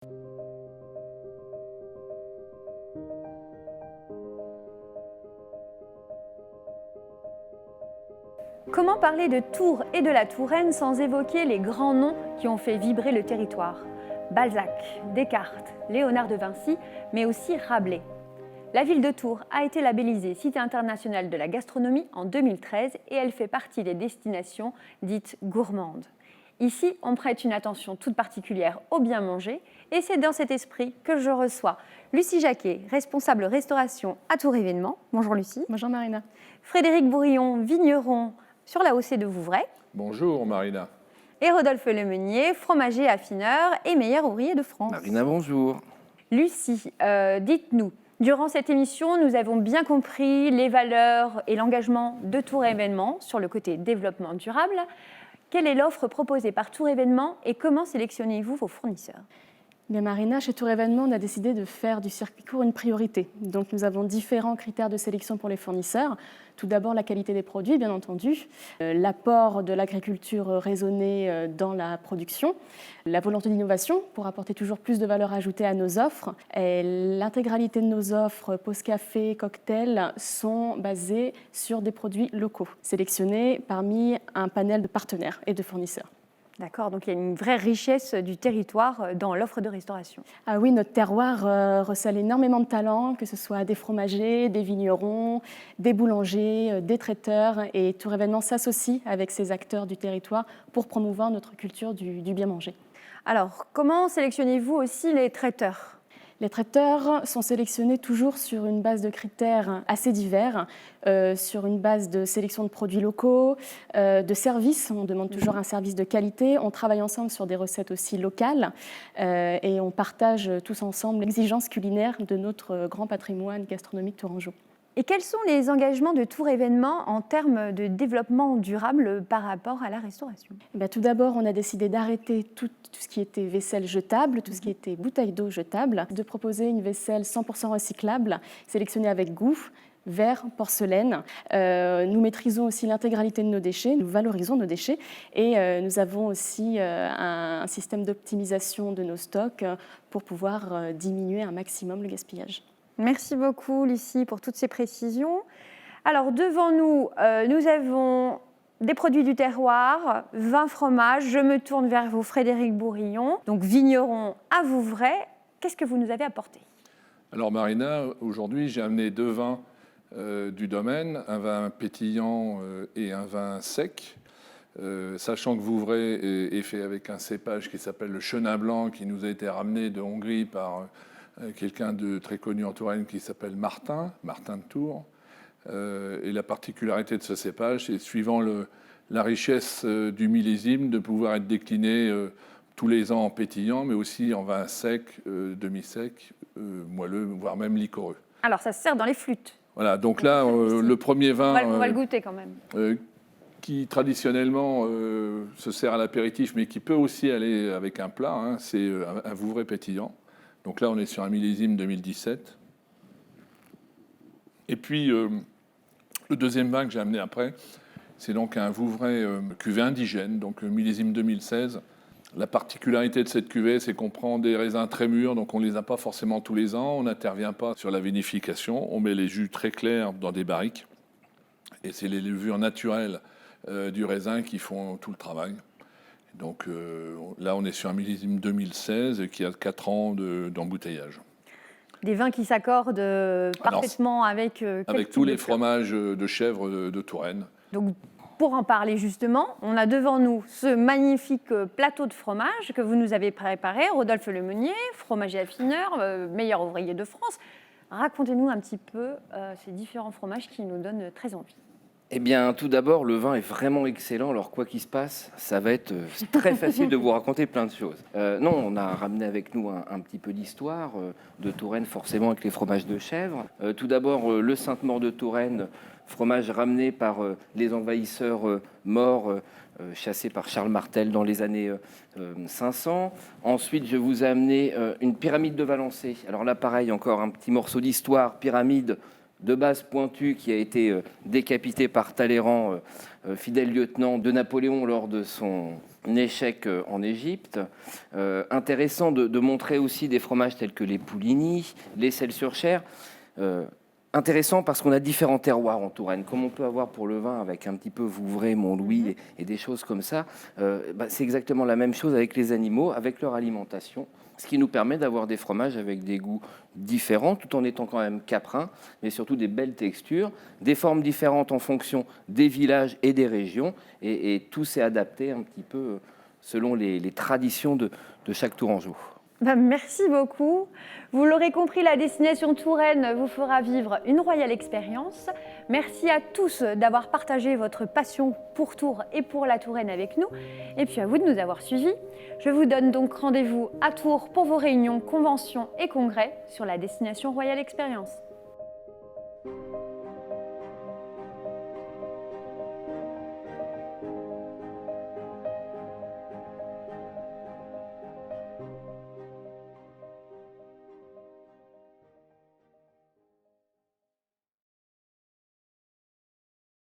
Comment parler de Tours et de la Touraine sans évoquer les grands noms qui ont fait vibrer le territoire? Balzac, Descartes, Léonard de Vinci, mais aussi Rabelais. La ville de Tours a été labellisée Cité internationale de la gastronomie en 2013 et elle fait partie des destinations dites gourmandes. Ici, on prête une attention toute particulière au bien manger et c'est dans cet esprit que je reçois Lucie Jacquet, responsable restauration à Tours Événements. Bonjour Lucie. Bonjour Marina. Frédéric Bourillon, vigneron sur la l'AOC de Vouvray. Bonjour Marina. Et Rodolphe Lemeunier, fromager affineur et meilleur ouvrier de France. Marina, bonjour. Lucie, dites-nous, durant cette émission, nous avons bien compris les valeurs et l'engagement de Tours Événements sur le côté développement durable. Quelle est l'offre proposée par Tours Événements et comment sélectionnez-vous vos fournisseurs? Bien Marina, chez Tours Événements, on a décidé de faire du circuit court une priorité. Donc nous avons différents critères de sélection pour les fournisseurs. Tout d'abord, la qualité des produits, bien entendu, l'apport de l'agriculture raisonnée dans la production, la volonté d'innovation pour apporter toujours plus de valeur ajoutée à nos offres. Et l'intégralité de nos offres, pause café, cocktails, sont basées sur des produits locaux, sélectionnés parmi un panel de partenaires et de fournisseurs. D'accord, donc il y a une vraie richesse du territoire dans l'offre de restauration. Ah oui, notre terroir recèle énormément de talents, que ce soit des fromagers, des vignerons, des boulangers, des traiteurs. Et Tours Événements s'associe avec ces acteurs du territoire pour promouvoir notre culture du bien manger. Alors, comment sélectionnez-vous aussi les traiteurs ? Les traiteurs sont sélectionnés toujours sur une base de critères assez divers, sur une base de sélection de produits locaux, de services. On demande toujours un service de qualité. On travaille ensemble sur des recettes aussi locales et on partage tous ensemble l'exigence culinaire de notre grand patrimoine gastronomique tourangeau. Et quels sont les engagements de Tours Événements en termes de développement durable par rapport à la restauration ? Tout d'abord, on a décidé d'arrêter tout ce qui était vaisselle jetable, tout ce qui était bouteille d'eau jetable, de proposer une vaisselle 100% recyclable, sélectionnée avec goût, verre, porcelaine. Nous maîtrisons aussi l'intégralité de nos déchets, nous valorisons nos déchets et nous avons aussi un système d'optimisation de nos stocks pour pouvoir diminuer un maximum le gaspillage. Merci beaucoup, Lucie, pour toutes ces précisions. Alors, devant nous, nous avons des produits du terroir, vin, fromage. Je me tourne vers vous, Frédéric Bourillon, donc vigneron à Vouvray. Qu'est-ce que vous nous avez apporté ? Alors Marina, aujourd'hui j'ai amené deux vins du domaine, un vin pétillant et un vin sec. Sachant que Vouvray est fait avec un cépage qui s'appelle le Chenin Blanc, qui nous a été ramené de Hongrie par quelqu'un de très connu en Touraine qui s'appelle Martin de Tours. Et la particularité de ce cépage, c'est suivant la richesse du millésime, de pouvoir être décliné tous les ans en pétillant, mais aussi en vin sec, demi-sec, moelleux, voire même liquoreux. Alors, ça se sert dans les flûtes. Voilà, donc là, le premier vin... On va le goûter quand même. Qui traditionnellement se sert à l'apéritif, mais qui peut aussi aller avec un plat, hein, c'est un Vouvray pétillant. Donc là, on est sur un millésime 2017. Et puis, le deuxième vin que j'ai amené après, c'est donc un Vouvray cuvée indigène, donc millésime 2016. La particularité de cette cuvée, c'est qu'on prend des raisins très mûrs, donc on ne les a pas forcément tous les ans, on n'intervient pas sur la vinification, on met les jus très clairs dans des barriques, et c'est les levures naturelles du raisin qui font tout le travail. Donc là, on est sur un millésime 2016 qui a 4 ans d'embouteillage. Des vins qui s'accordent parfaitement avec tous les fromages de chèvre de Touraine. Donc, pour en parler justement, on a devant nous ce magnifique plateau de fromage que vous nous avez préparé, Rodolphe Lemeunier, fromager affineur, meilleur ouvrier de France. Racontez-nous un petit peu ces différents fromages qui nous donnent très envie. Eh bien, tout d'abord, le vin est vraiment excellent. Alors, quoi qu'il se passe, ça va être très facile de vous raconter plein de choses. Non, on a ramené avec nous un petit peu d'histoire de Touraine, forcément avec les fromages de chèvre. Tout d'abord, le Sainte-Maure de Touraine, fromage ramené par les envahisseurs morts, chassés par Charles Martel dans les années 500. Ensuite, je vous ai amené une pyramide de Valençay. Alors là, pareil, encore un petit morceau d'histoire, pyramide de base pointue qui a été décapité par Talleyrand, fidèle lieutenant de Napoléon lors de son Néchec en Égypte. Intéressant de montrer aussi des fromages tels que les Pouligny, les Celles-sur-Cher. Intéressant parce qu'on a différents terroirs en Touraine, comme on peut avoir pour le vin avec un petit peu Vouvray, Montlouis et des choses comme ça. C'est exactement la même chose avec les animaux, avec leur alimentation, ce qui nous permet d'avoir des fromages avec des goûts différents, tout en étant quand même caprins, mais surtout des belles textures, des formes différentes en fonction des villages et des régions, et tout s'est adapté un petit peu selon les traditions de chaque Tourangeau. Merci beaucoup. Vous l'aurez compris, la destination Touraine vous fera vivre une royale expérience. Merci à tous d'avoir partagé votre passion pour Tours et pour la Touraine avec nous. Et puis à vous de nous avoir suivis. Je vous donne donc rendez-vous à Tours pour vos réunions, conventions et congrès sur la destination Royale Expérience.